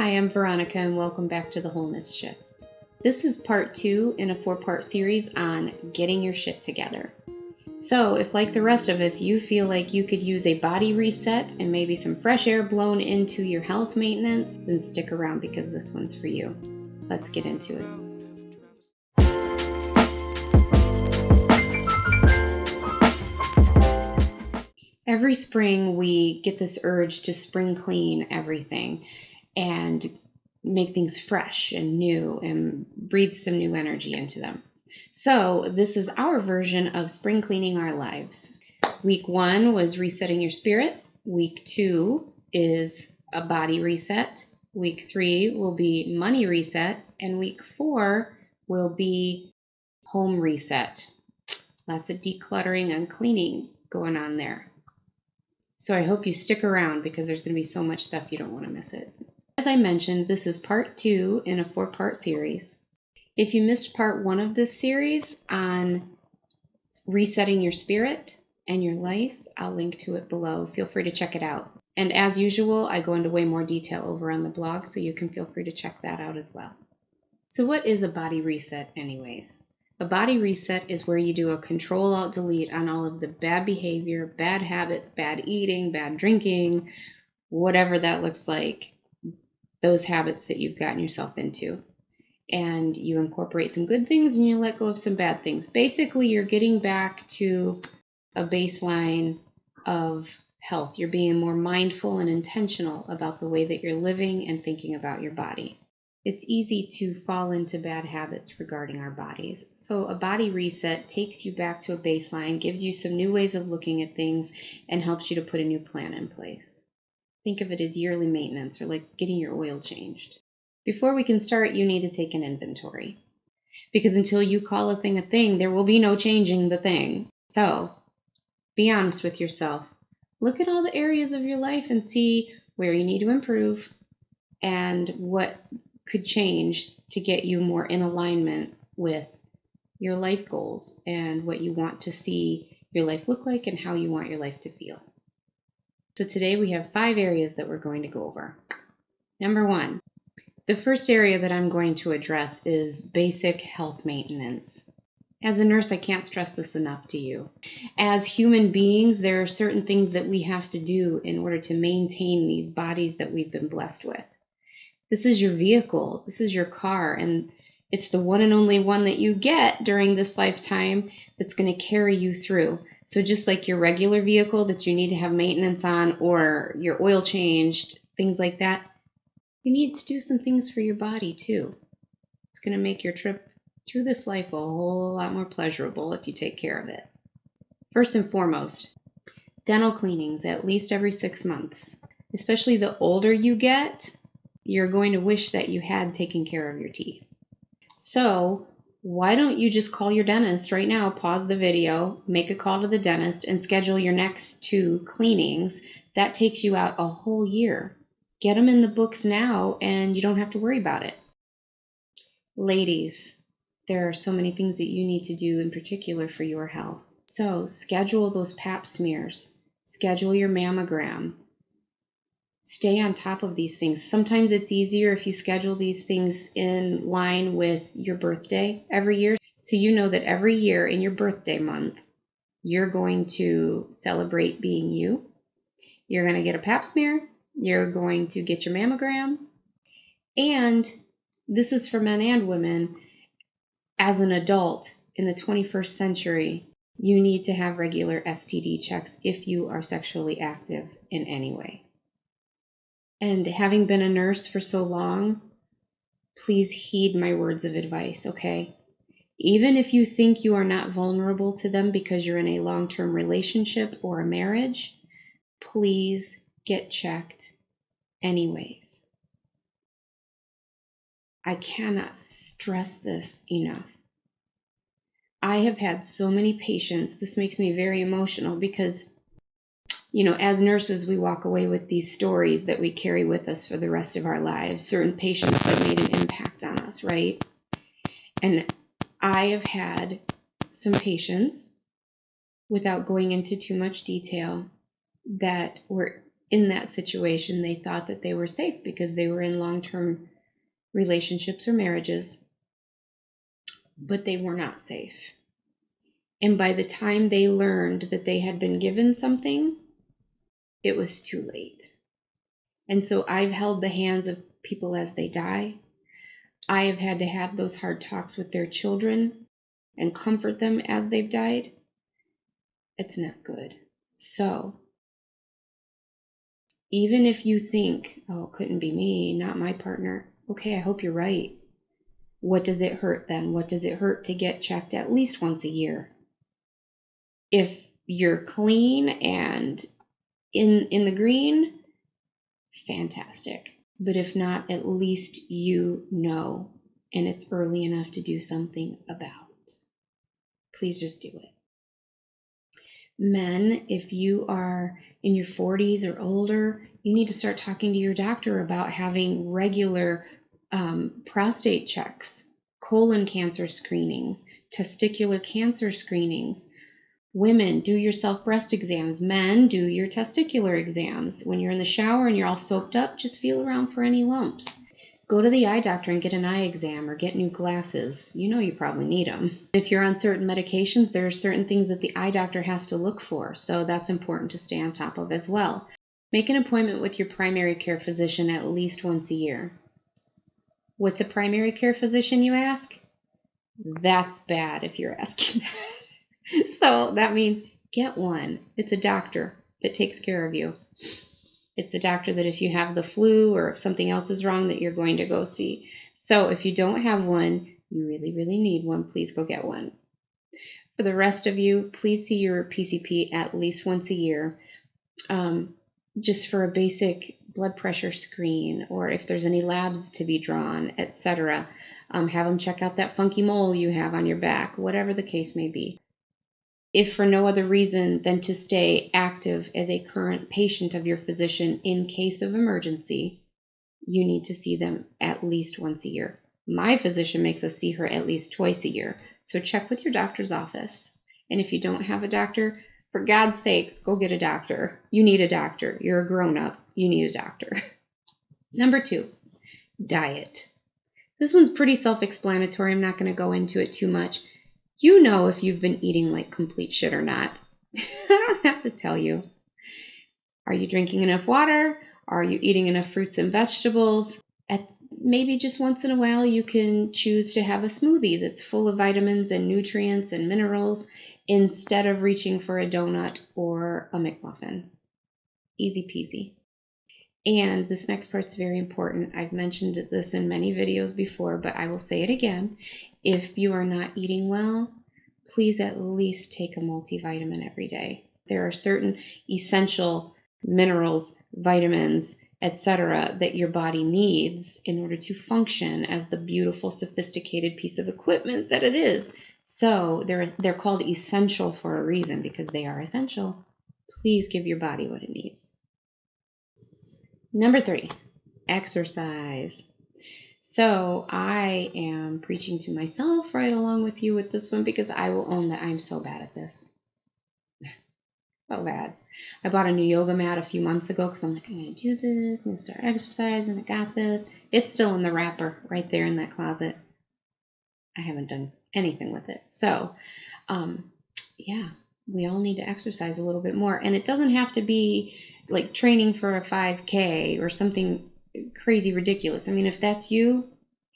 Hi, I'm Veronica and welcome back to the Wholeness Shift. This is part 2 in a 4-part series on getting your shit together. So if, like the rest of us, you feel like you could use a body reset and maybe some fresh air blown into your health maintenance, then stick around because this one's for you. Let's get into it. Every spring we get this urge to spring clean everything and make things fresh and new and breathe some new energy into them. So this is our version of spring cleaning our lives. Week 1 was resetting your spirit. Week 2 is a body reset. Week 3 will be money reset. And week 4 will be home reset. Lots of decluttering and cleaning going on there. So I hope you stick around because there's going to be so much stuff you don't want to miss it. As I mentioned, this is part 2 in a 4-part series. If you missed part 1 of this series on resetting your spirit and your life, I'll link to it below. Feel free to check it out. And as usual, I go into way more detail over on the blog, so you can feel free to check that out as well. So what is a body reset anyways? A body reset is where you do a Control-Alt-Delete on all of the bad behavior, bad habits, bad eating, bad drinking, whatever that looks like, those habits that you've gotten yourself into. And you incorporate some good things and you let go of some bad things. Basically, you're getting back to a baseline of health. You're being more mindful and intentional about the way that you're living and thinking about your body. It's easy to fall into bad habits regarding our bodies. So a body reset takes you back to a baseline, gives you some new ways of looking at things, and helps you to put a new plan in place. Think of it as yearly maintenance or like getting your oil changed. Before we can start, you need to take an inventory. Because until you call a thing, there will be no changing the thing. So be honest with yourself. Look at all the areas of your life and see where you need to improve and what could change to get you more in alignment with your life goals and what you want to see your life look like and how you want your life to feel. So today we have 5 areas that we're going to go over. Number 1, the first area that I'm going to address is basic health maintenance. As a nurse, I can't stress this enough to you. As human beings, there are certain things that we have to do in order to maintain these bodies that we've been blessed with. This is your vehicle. This is your car, and it's the one and only one that you get during this lifetime that's going to carry you through. So just like your regular vehicle that you need to have maintenance on or your oil changed, things like that, you need to do some things for your body too. It's going to make your trip through this life a whole lot more pleasurable if you take care of it. First and foremost, dental cleanings at least every 6 months. Especially the older you get, you're going to wish that you had taken care of your teeth. So why don't you just call your dentist right now, pause the video, make a call to the dentist, and schedule your next 2 cleanings. That takes you out a whole year. Get them in the books now, and you don't have to worry about it. Ladies, there are so many things that you need to do in particular for your health. So schedule those pap smears. Schedule your mammogram. Stay on top of these things. Sometimes it's easier if you schedule these things in line with your birthday every year. So you know that every year in your birthday month, you're going to celebrate being you. You're going to get a pap smear. You're going to get your mammogram. And this is for men and women. As an adult in the 21st century, you need to have regular STD checks if you are sexually active in any way. And having been a nurse for so long, please heed my words of advice, okay? Even if you think you are not vulnerable to them because you're in a long-term relationship or a marriage, please get checked anyways. I cannot stress this enough. I have had so many patients, this makes me very emotional because as nurses, we walk away with these stories that we carry with us for the rest of our lives, certain patients that made an impact on us, right? And I have had some patients, without going into too much detail, that were in that situation, they thought that they were safe because they were in long-term relationships or marriages, but they were not safe. And by the time they learned that they had been given something, it was too late. And so I've held the hands of people as they die. I have had to have those hard talks with their children and comfort them as they've died. It's not good. So even if you think, oh, it couldn't be me, not my partner, okay, I hope you're right. What does it hurt then? What does it hurt to get checked at least once a year? If you're clean and in the green, fantastic. But if not, at least you know, and it's early enough to do something about. Please just do it. Men, if you are in your 40s or older, you need to start talking to your doctor about having regular prostate checks, colon cancer screenings, testicular cancer screenings. Women, do your self-breast exams. Men, do your testicular exams. When you're in the shower and you're all soaked up, just feel around for any lumps. Go to the eye doctor and get an eye exam or get new glasses. You know you probably need them. If you're on certain medications, there are certain things that the eye doctor has to look for, so that's important to stay on top of as well. Make an appointment with your primary care physician at least once a year. What's a primary care physician, you ask? That's bad if you're asking that. So that means get one. It's a doctor that takes care of you. It's a doctor that if you have the flu or if something else is wrong that you're going to go see. So if you don't have one, you really, really need one. Please go get one. For the rest of you, please see your PCP at least once a year, just for a basic blood pressure screen, or if there's any labs to be drawn, etc. Have them check out that funky mole you have on your back, whatever the case may be. If for no other reason than to stay active as a current patient of your physician in case of emergency, you need to see them at least once a year. My physician makes us see her at least twice a year, so check with your doctor's office. And if you don't have a doctor, for God's sakes, go get a doctor. You need a doctor. You're a grown-up. You need a doctor. Number 2, diet. This one's pretty self-explanatory. I'm not going to go into it too much. You know if you've been eating like complete shit or not. I don't have to tell you. Are you drinking enough water? Are you eating enough fruits and vegetables? Maybe just once in a while you can choose to have a smoothie that's full of vitamins and nutrients and minerals instead of reaching for a donut or a McMuffin. Easy peasy. And this next part's very important. I've mentioned this in many videos before, but I will say it again. If you are not eating well, please at least take a multivitamin every day. There are certain essential minerals, vitamins, etc. that your body needs in order to function as the beautiful, sophisticated piece of equipment that it is. So they're called essential for a reason, because they are essential. Please give your body what it needs. Number 3, exercise. So I am preaching to myself right along with you with this one, because I will own that I'm so bad at this. So bad. I bought a new yoga mat a few months ago because I'm like, I'm going to do this. I'm going to start exercising. I got this. It's still in the wrapper right there in that closet. I haven't done anything with it. So, yeah, we all need to exercise a little bit more. And it doesn't have to be like training for a 5K or something crazy ridiculous. I mean, if that's you,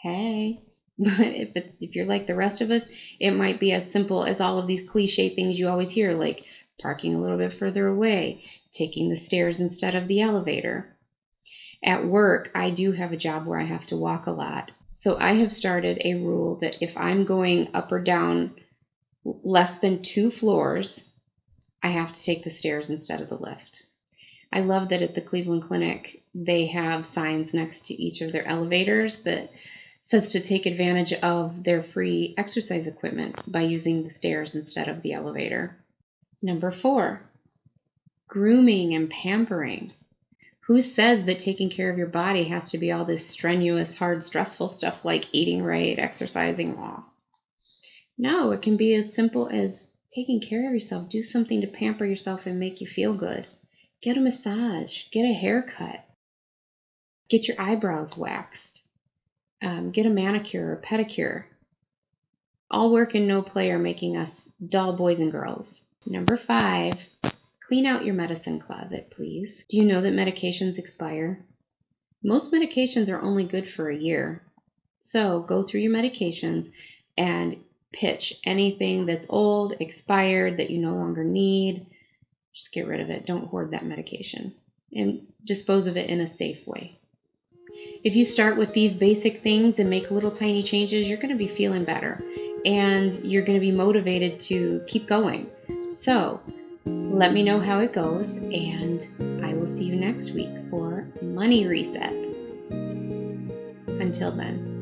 hey. But if you're like the rest of us, it might be as simple as all of these cliche things you always hear, like parking a little bit further away, taking the stairs instead of the elevator. At work, I do have a job where I have to walk a lot. So I have started a rule that if I'm going up or down less than 2 floors, I have to take the stairs instead of the lift. I love that at the Cleveland Clinic, they have signs next to each of their elevators that says to take advantage of their free exercise equipment by using the stairs instead of the elevator. Number 4, grooming and pampering. Who says that taking care of your body has to be all this strenuous, hard, stressful stuff like eating right, exercising? No, it can be as simple as taking care of yourself. Do something to pamper yourself and make you feel good. Get a massage, get a haircut, get your eyebrows waxed, get a manicure or pedicure. All work and no play are making us dull boys and girls. Number 5, clean out your medicine closet, please. Do you know that medications expire? Most medications are only good for a year. So go through your medications and pitch anything that's old, expired, that you no longer need. Just get rid of it. Don't hoard that medication and dispose of it in a safe way. If you start with these basic things and make little tiny changes, you're going to be feeling better and you're going to be motivated to keep going. So let me know how it goes, and I will see you next week for Money Reset. Until then.